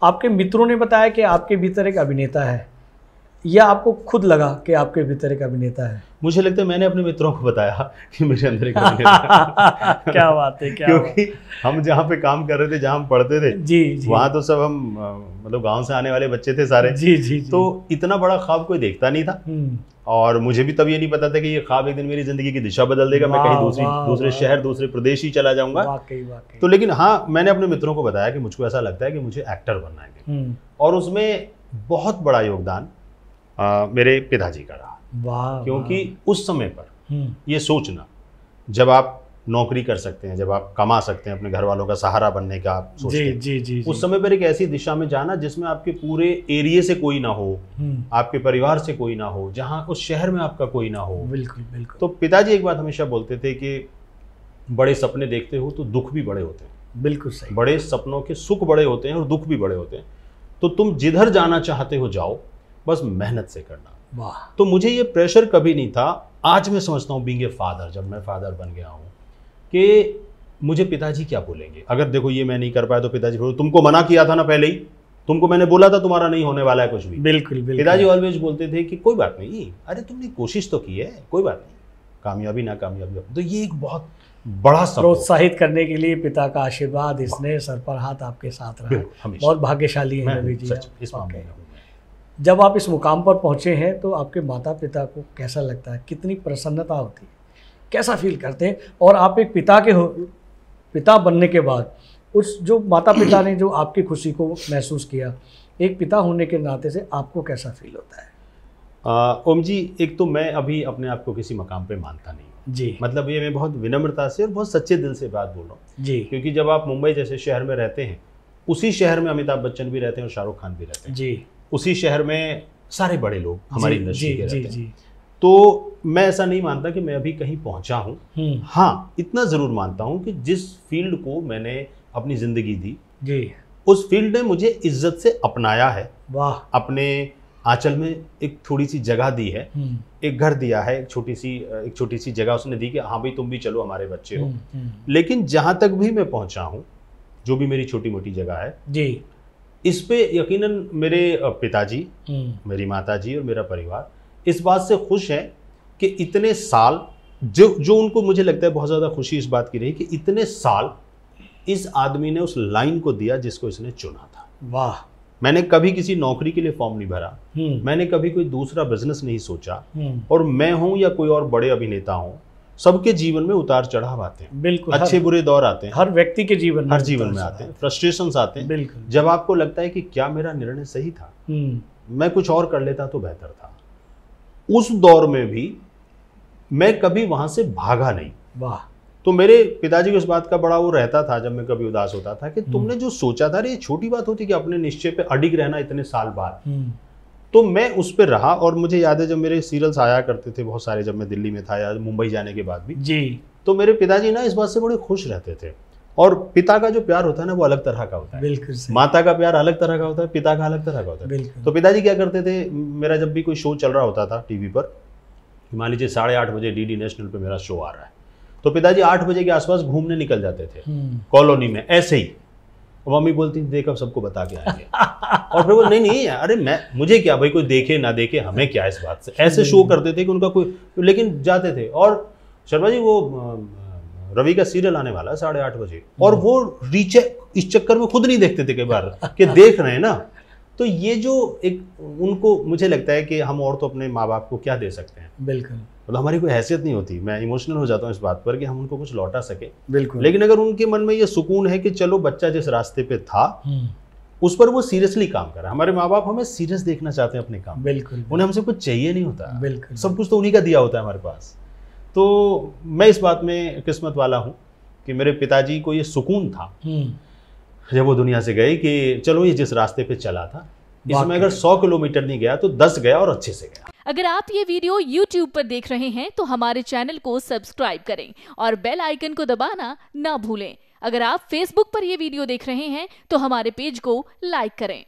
आपके मित्रों ने बताया कि आपके भीतर एक अभिनेता है, या आपको खुद लगा कि आपके भीतर एक अभिनेता है? मुझे लगता है मैंने अपने मित्रों को बताया कि मेरे अंदर एक अभिनेता है। क्या बात है, क्या क्योंकि हम जहाँ पे काम कर रहे थे, जहाँ हम पढ़ते थे, जी जी, वहाँ तो सब हम मतलब गांव से आने वाले बच्चे थे सारे। जी जी जी। तो इतना बड़ा ख्वाब कोई देखता नहीं था, और मुझे भी तब ये नहीं पता था कि ये ख्वाब एक दिन मेरी जिंदगी की दिशा बदल देगा, मैं कहीं दूसरे शहर, दूसरे प्रदेश ही चला जाऊंगा। वाकई। तो लेकिन हाँ, मैंने अपने मित्रों को बताया कि मुझको ऐसा लगता है कि मुझे एक्टर बनना है, और उसमें बहुत बड़ा योगदान मेरे पिताजी का रहा। क्योंकि उस समय पर ये सोचना, जब आप नौकरी कर सकते हैं, जब आप कमा सकते हैं, अपने घर वालों का सहारा बनने का आप सोचते हैं, जी, उस समय पर एक ऐसी दिशा में जाना जिसमें आपके पूरे एरिया से कोई ना हो, आपके परिवार से कोई ना हो, जहां उस शहर में आपका कोई ना हो। बिल्कुल बिल्कुल। तो पिताजी एक बात हमेशा बोलते थे कि बड़े सपने देखते हो तो दुख भी बड़े होते हैं। बिल्कुल सही। बड़े सपनों के सुख बड़े होते हैं और दुख भी बड़े होते हैं। तो तुम जिधर जाना चाहते हो जाओ, बस मेहनत से करना। वाह। तो मुझे ये प्रेशर कभी नहीं था। आज मैं समझता हूँ बीइंग ए फादर, जब मैं फादर बन गया हूँ, कि मुझे पिताजी क्या बोलेंगे। अगर देखो ये मैं नहीं कर पाया तो पिताजी बोलो तुमको मना किया था ना पहले ही, तुमको मैंने बोला था तुम्हारा नहीं होने वाला है कुछ भी। बिल्कुल बिल्कुल। पिताजी ऑलवेज बोलते थे कि कोई बात नहीं, अरे तुमने कोशिश तो की है, कोई बात नहीं, कामयाबी ना कामयाबी। तो ये एक बहुत बड़ा प्रोत्साहित करने के लिए पिता का आशीर्वाद, इसने सर पर हाथ आपके साथ रहा। बहुत भाग्यशाली है रवि जी। जब आप इस मुकाम पर पहुंचे हैं तो आपके माता पिता को कैसा लगता है, कितनी प्रसन्नता होती है, कैसा फील करते हैं? और आप एक पिता बनने के बाद उस जो माता पिता ने जो आपकी खुशी को महसूस किया, एक पिता होने के नाते से आपको कैसा फील होता है? ओम जी, एक तो मैं अभी अपने आप को किसी मकाम पे मानता नहीं जी। मतलब ये मैं बहुत विनम्रता से और बहुत सच्चे दिल से बात बोल रहा हूँ जी। क्योंकि जब आप मुंबई जैसे शहर में रहते हैं, उसी शहर में अमिताभ बच्चन भी रहते हैं और शाहरुख खान भी रहते हैं जी। उसी शहर में सारे बड़े लोग हमारी इंडस्ट्री के रहते हैं। तो मैं ऐसा नहीं मानता कि मैं अभी कहीं पहुंचा हूं। हाँ, इतना जरूर मानता हूं कि जिस फील्ड को मैंने अपनी जिंदगी दी जी, उस फील्ड ने मुझे इज्जत से अपनाया है। वाह। अपने आंचल में एक थोड़ी सी जगह दी है, एक घर दिया है, एक छोटी सी जगह उसने दी कि हाँ भाई तुम भी चलो, हमारे बच्चे हो। लेकिन जहां तक भी मैं पहुंचा हूं, जो भी मेरी छोटी मोटी जगह है जी, इस पे यकीनन मेरे पिताजी, मेरी माताजी और मेरा परिवार इस बात से खुश है कि इतने साल जो उनको मुझे लगता है बहुत ज़्यादा खुशी इस बात की रही कि इतने साल इस आदमी ने उस लाइन को दिया जिसको इसने चुना था। वाह। मैंने कभी किसी नौकरी के लिए फॉर्म नहीं भरा, मैंने कभी कोई दूसरा बिजनेस नहीं सोचा, और मैं हूं या कोई और बड़े अभिनेता हूं, सबके जीवन में उतार चढ़ाव आते हैं। बिल्कुल। अच्छे बुरे दौर आते हैं, हर व्यक्ति के जीवन में, हर जीवन में आते हैं, फ्रस्ट्रेशंस आते हैं। बिल्कुल। जब आपको लगता है कि क्या मेरा निर्णय सही था, मैं कुछ और कर लेता तो बेहतर था। उस दौर में भी मैं कभी वहां से भागा नहीं। वाह। तो मेरे पिताजी को इस बात का बड़ा वो रहता था जब मैं कभी उदास होता था कि तुमने जो सोचा था, ये छोटी बात होती कि अपने निश्चय पे अडिग रहना इतने साल बाद। तो मैं उस पर रहा, और मुझे याद है जब मेरे सीरियल्स आया करते थे बहुत सारे, जब मैं दिल्ली में था या मुंबई जाने के बाद भी जी, तो मेरे पिताजी ना इस बात से बड़े खुश रहते थे। और पिता का जो प्यार होता है ना, वो अलग तरह का होता है। बिल्कुल। माता का प्यार अलग तरह का होता है, पिता का अलग तरह का होता है। तो पिताजी क्या करते थे, मेरा जब भी कोई शो चल रहा होता था टीवी पर, मान लीजिए 8:30 बजे डीडी नेशनल पे मेरा शो आ रहा है, तो पिताजी 8 बजे के आसपास घूमने निकल जाते थे कॉलोनी में ऐसे ही। और मम्मी बोलती थी देख अब सबको बता के आएंगे। और फिर वो नहीं अरे मुझे क्या भाई, कोई देखे ना देखे हमें क्या इस बात से, ऐसे शो करते थे कि उनका कोई, लेकिन जाते थे। और शर्मा जी, वो रवि का सीरियल आने वाला है 8:30 बजे, और वो रीचेक इस चक्कर में खुद नहीं देखते थे कई बार कि देख रहे हैं ना। तो ये जो एक उनको, मुझे लगता है कि हम और तो अपने माँ बाप को क्या दे सकते हैं। बिल्कुल। मतलब हमारी कोई हैसियत नहीं होती, मैं इमोशनल हो जाता हूँ इस बात पर कि हम उनको कुछ लौटा सके। बिल्कुल। लेकिन अगर उनके मन में ये सुकून है कि चलो बच्चा जिस रास्ते पे था उस पर वो सीरियसली काम कर रहा है। हमारे माँ बाप हमें सीरियस देखना चाहते हैं अपने काम। बिल्कुल। उन्हें हमसे कुछ चाहिए नहीं होता। बिल्कुल। सब कुछ तो उन्हीं का दिया होता है हमारे पास। तो मैं इस बात में किस्मत वाला हूँ कि मेरे पिताजी को ये सुकून था जब वो दुनिया से गए कि चलो ये जिस रास्ते पे चला था, इसमें अगर 100 किलोमीटर नहीं गया तो 10 गया और अच्छे से गया। अगर आप ये वीडियो YouTube पर देख रहे हैं तो हमारे चैनल को सब्सक्राइब करें और बेल आइकन को दबाना ना भूलें। अगर आप Facebook पर ये वीडियो देख रहे हैं तो हमारे पेज को लाइक करें।